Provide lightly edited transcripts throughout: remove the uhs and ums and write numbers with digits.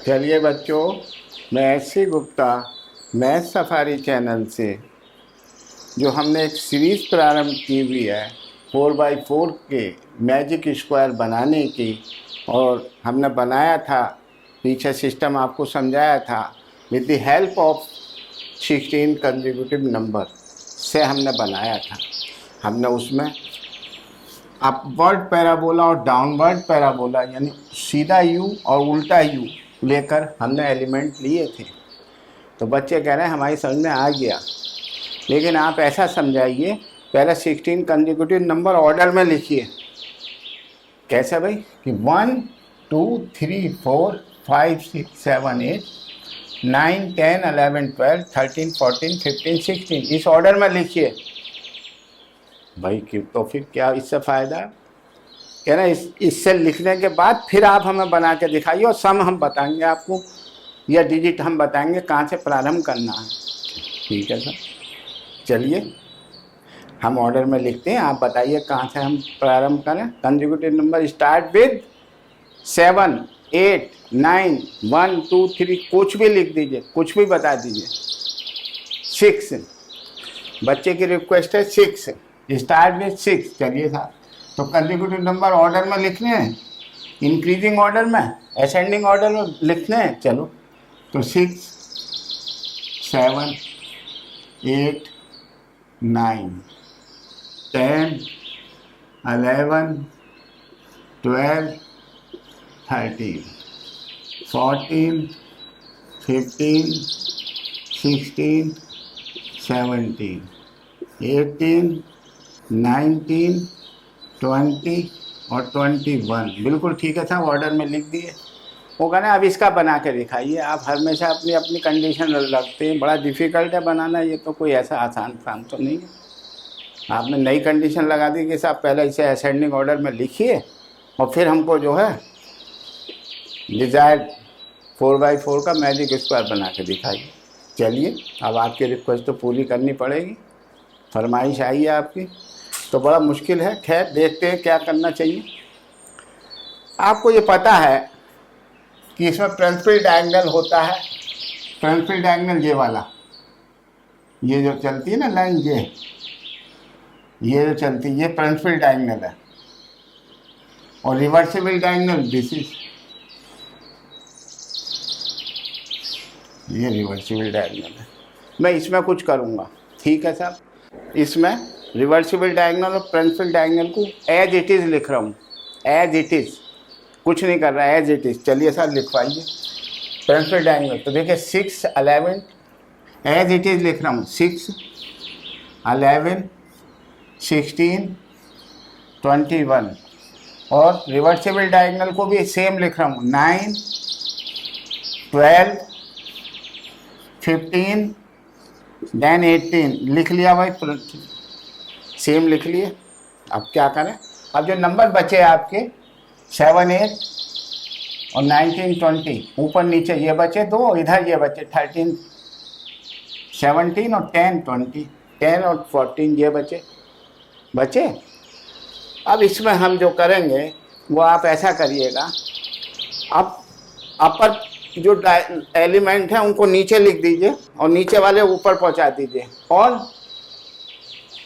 चलिए बच्चों, मैं SC. Gupta math safari channel से जो हमने एक सीरीज़ प्रारंभ की हुई है 4x4 के मैजिक स्क्वायर बनाने की, और हमने बनाया था, पीछे सिस्टम आपको समझाया था, with the help of 16 consecutive number से हमने बनाया था। हमने उसमें अपवर्ड पैराबोला और डाउनवर्ड पैराबोला यानी सीधा यू और उल्टा यू लेकर हमने एलिमेंट लिए थे। तो बच्चे कह रहे हैं हमारी समझ में आ गया, लेकिन आप ऐसा समझाइए, पहले 16 कंसेक्यूटिव नंबर ऑर्डर में लिखिए। कैसे भाई कि 1 2 3 4 5 6 7 8 9 10 11 12 13 14 15 16 इस ऑर्डर में लिखिए भाई। कि तो फिर क्या इससे फ़ायदा है? कह रहे इससे लिखने के बाद फिर आप हमें बना के दिखाइए और सम हम बताएंगे आपको, या डिजिट हम बताएंगे कहाँ से प्रारंभ करना है। ठीक है सर, चलिए हम ऑर्डर में लिखते हैं, आप बताइए कहाँ से हम प्रारंभ करें। कंसेक्यूटिव नंबर स्टार्ट विद 7 8 9 1 2 3 कुछ भी लिख दीजिए, कुछ भी बता दीजिए। 6 बच्चे की रिक्वेस्ट है, 6 स्टार्ट विद 6। चलिए साहब, तो कंसेक्यूटिव नंबर ऑर्डर में लिखने हैं, इंक्रीजिंग ऑर्डर में, असेंडिंग ऑर्डर में लिखने हैं। चलो तो 6 7 8 9 10 11 12 13 14 15 16 17 18 19 20 और 21। बिल्कुल ठीक है साहब, ऑर्डर में लिख दिए। वो कहना अब इसका बना के दिखाइए। आप हमेशा अपनी अपनी कंडीशन रखते हैं, बड़ा डिफ़िकल्ट है बनाना, ये तो कोई ऐसा आसान काम तो नहीं है। आपने नई कंडीशन लगा दी कि साहब पहले इसे असेंडिंग ऑर्डर में लिखिए और फिर हमको जो है डिज़ायर्ड 4x4 का मैजिक स्क्वायर बना के दिखाइए। चलिए अब आपकी रिक्वेस्ट तो पूरी करनी पड़ेगी, फरमाइश आई है आपकी, तो बड़ा मुश्किल है। खैर देखते हैं क्या करना चाहिए। आपको ये पता है कि इसमें प्रिंसिपल डायगोनल होता है। प्रिंसिपल डायगोनल ये वाला, ये जो चलती है ना लाइन, ये जो चलती है, ये प्रिंसिपल डायगोनल है। और रिवर्सिबल डायगोनल दिस इज, ये रिवर्सिबल डायगोनल है। मैं इसमें कुछ करूँगा, ठीक है साहब। इसमें रिवर्सिबल डायगोनल और प्रिंसिपल डायगोनल को एज इट इज़ लिख रहा हूँ, एज इट इज़, कुछ नहीं कर रहा, एज इट इज़। चलिए सर लिखवाइए प्रिंसिपल डायगोनल। तो देखिए 6 11 एज इट इज़ लिख रहा हूँ, 6 11 16 21। और रिवर्सिबल डायगोनल को भी सेम लिख रहा हूँ, 9 12 15 देन 18। लिख लिया भाई, सेम लिख लिए। अब क्या करें, अब जो नंबर बचे आपके 7 8 और 19 20, ऊपर नीचे ये बचे दो, इधर ये बचे 13 17 और 10 20, 10 और 14 ये बचे। अब इसमें हम जो करेंगे वो आप ऐसा करिएगा, अब अपर जो एलिमेंट है उनको नीचे लिख दीजिए और नीचे वाले ऊपर पहुंचा दीजिए, और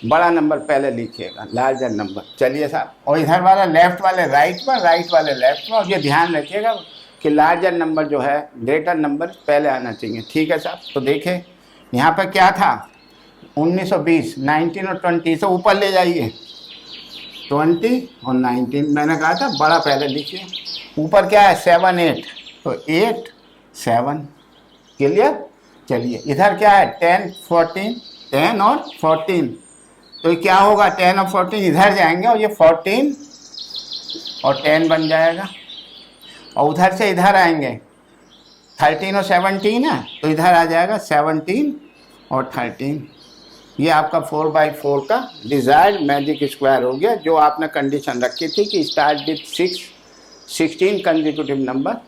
बड़ा नंबर पहले लिखिएगा, लार्जर नंबर। चलिए साहब, और इधर वाला लेफ्ट वाले राइट में, राइट वाले लेफ्ट में। और ये ध्यान रखिएगा कि लार्जर नंबर जो है, ग्रेटर नंबर पहले आना चाहिए। ठीक है साहब, तो देखें यहाँ पर क्या था, 1920, 19 और 20 से ऊपर ले जाइए, 20 और 19। मैंने कहा था बड़ा पहले लिखिए। ऊपर क्या है 7 8, तो 8 7। क्लियर। चलिए इधर क्या है 10 14, 10 और 14, तो ये क्या होगा 10 और 14 इधर जाएंगे और ये 14 और 10 बन जाएगा। और उधर से इधर आएंगे 13 और 17 है, तो इधर आ जाएगा 17 और 13। ये आपका 4x4 का डिज़ायर्ड मैजिक स्क्वायर हो गया, जो आपने कंडीशन रखी थी कि स्टार्ट विथ 16 कंसेक्यूटिव नंबर।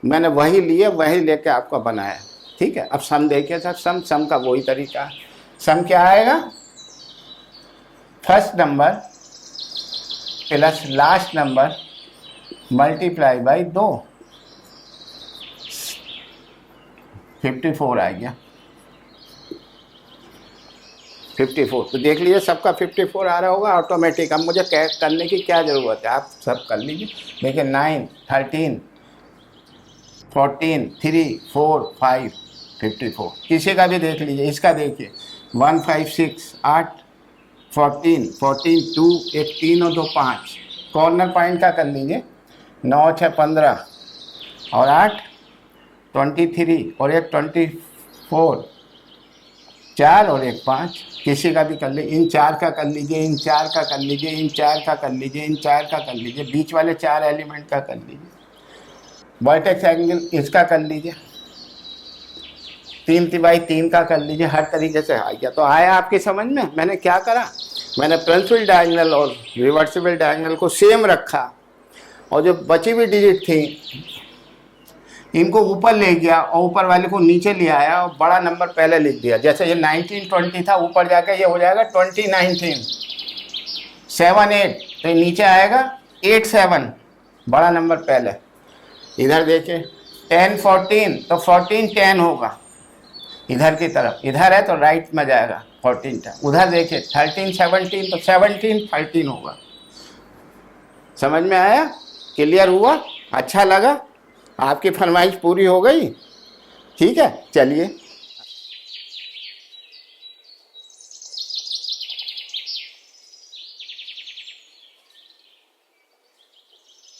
मैंने वही लिए, वही लेके आपको बनाया। ठीक है, अब सम देखिए सर, सम का वही तरीका है। सम क्या आएगा, first number plus last number multiply by 2। 54 आ गया, 54। तो देख लीजिए सबका 54 आ रहा होगा ऑटोमेटिक। अब मुझे करने की क्या ज़रूरत है, आप सब कर लीजिए। देखिए 9, 13, 14, 3, 4, 5, 54। किसी का भी देख लीजिए, इसका देखिए 1, 5, 6, 8, 14, 14, 2, एक 3 और 2 5। कॉर्नर पॉइंट का कर लीजिए, 9, 6, 15 और 8, 23 और एक 24, 4 और एक 5। किसी का भी कर लीजिए, इन 4 का कर लीजिए, इन 4 का कर लीजिए, इन 4 का कर लीजिए, इन 4 का कर लीजिए, बीच वाले 4 एलिमेंट का कर लीजिए, वर्टेक्स एंगल इसका कर लीजिए, 3/3 का कर लीजिए, हर तरीके से आ गया। तो आया आपकी समझ में? मैंने क्या करा, मैंने प्रिंसिपल डायगोनल और रिवर्सिबल डायगोनल को सेम रखा, और जो बची हुई डिजिट थी इनको ऊपर ले गया और ऊपर वाले को नीचे ले आया और बड़ा नंबर पहले लिख दिया। जैसे ये 1920 था, ऊपर जाकर ये हो जाएगा 2019, 7, 8, तो नीचे आएगा 8, 7, बड़ा नंबर पहले। इधर देखिए 10, 14, तो 14, 10 होगा इधर की तरफ, इधर है तो राइट में जाएगा 14 10। उधर देखिए 13, 17, तो 17, 13 होगा। समझ में आया? क्लियर हुआ? अच्छा लगा? आपकी फरमाइश पूरी हो गई? ठीक है, चलिए।